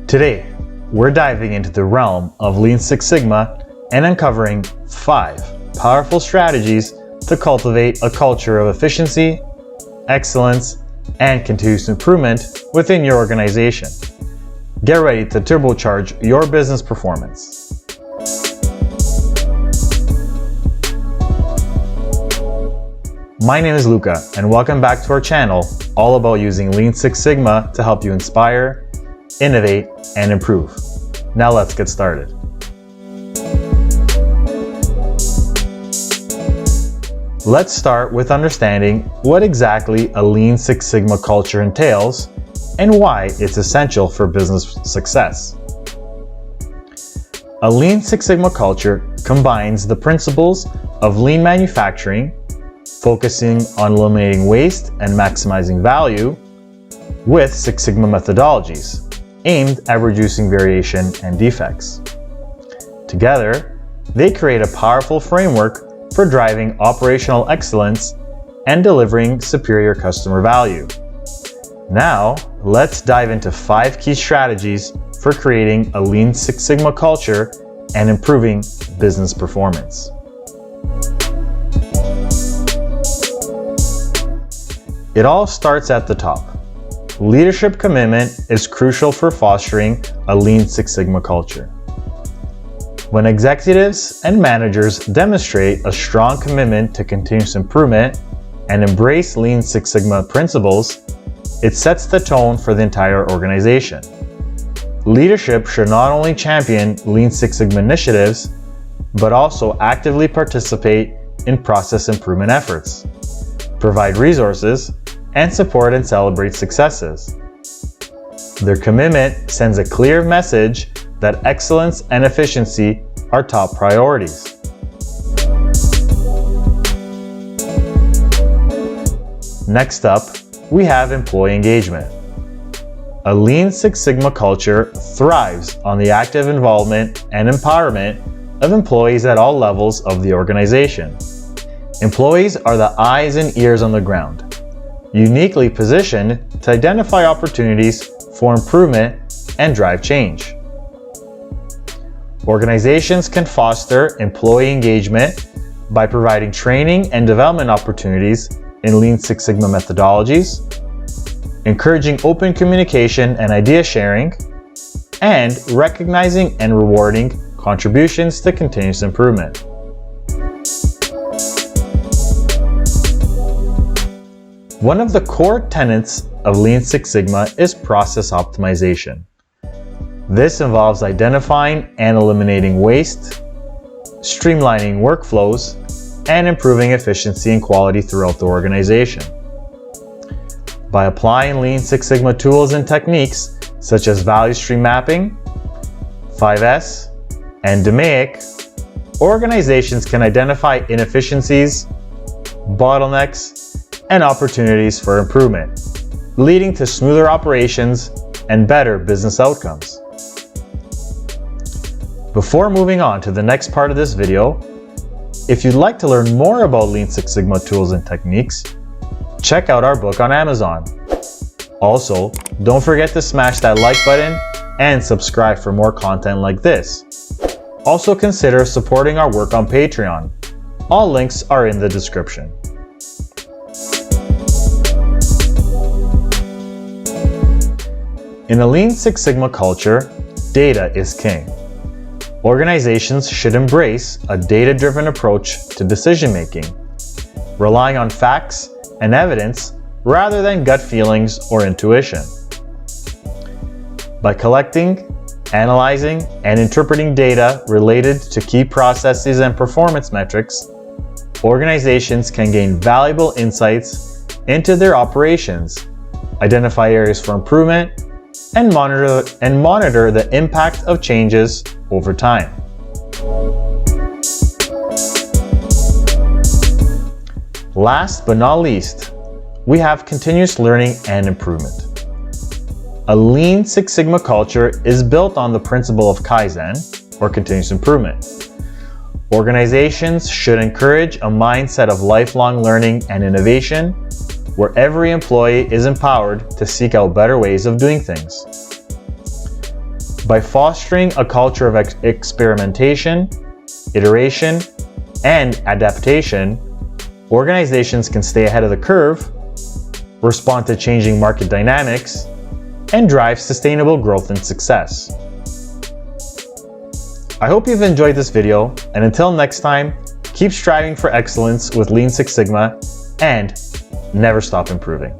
Today, we're diving into the realm of Lean Six Sigma and uncovering 5 powerful strategies to cultivate a culture of efficiency, excellence, and continuous improvement within your organization. Get ready to turbocharge your business performance. My name is Luca, and welcome back to our channel, all about using Lean Six Sigma to help you inspire, innovate, and improve. Now let's get started. Let's start with understanding what exactly a Lean Six Sigma culture entails and why it's essential for business success. A Lean Six Sigma culture combines the principles of lean manufacturing, focusing on eliminating waste and maximizing value, with Six Sigma methodologies aimed at reducing variation and defects. Together, they create a powerful framework for driving operational excellence and delivering superior customer value. Now, let's dive into 5 key strategies for creating a Lean Six Sigma culture and improving business performance. It all starts at the top. Leadership commitment is crucial for fostering a Lean Six Sigma culture. When executives and managers demonstrate a strong commitment to continuous improvement and embrace Lean Six Sigma principles, it sets the tone for the entire organization. Leadership should not only champion Lean Six Sigma initiatives, but also actively participate in process improvement efforts, provide resources, and support and celebrate successes. Their commitment sends a clear message that excellence and efficiency are top priorities. Next up, we have employee engagement. A Lean Six Sigma culture thrives on the active involvement and empowerment of employees at all levels of the organization. Employees are the eyes and ears on the ground, uniquely positioned to identify opportunities for improvement and drive change. Organizations can foster employee engagement by providing training and development opportunities in Lean Six Sigma methodologies, encouraging open communication and idea sharing, and recognizing and rewarding contributions to continuous improvement. One of the core tenets of Lean Six Sigma is process optimization. This involves identifying and eliminating waste, streamlining workflows, and improving efficiency and quality throughout the organization. By applying Lean Six Sigma tools and techniques such as value stream mapping, 5S, and DMAIC, organizations can identify inefficiencies, bottlenecks, and opportunities for improvement, leading to smoother operations and better business outcomes. Before moving on to the next part of this video, if you'd like to learn more about Lean Six Sigma tools and techniques, check out our book on Amazon. Also, don't forget to smash that like button and subscribe for more content like this. Also consider supporting our work on Patreon. All links are in the description. In a Lean Six Sigma culture, data is king. Organizations should embrace a data-driven approach to decision-making, relying on facts and evidence rather than gut feelings or intuition. By collecting, analyzing, and interpreting data related to key processes and performance metrics, organizations can gain valuable insights into their operations, identify areas for improvement, and monitor the impact of changes over time. Last but not least, we have continuous learning and improvement. A Lean Six Sigma culture is built on the principle of Kaizen, or continuous improvement. Organizations should encourage a mindset of lifelong learning and innovation, where every employee is empowered to seek out better ways of doing things. By fostering a culture of experimentation, iteration, and adaptation, organizations can stay ahead of the curve, respond to changing market dynamics, and drive sustainable growth and success. I hope you've enjoyed this video, and until next time, keep striving for excellence with Lean Six Sigma and never stop improving.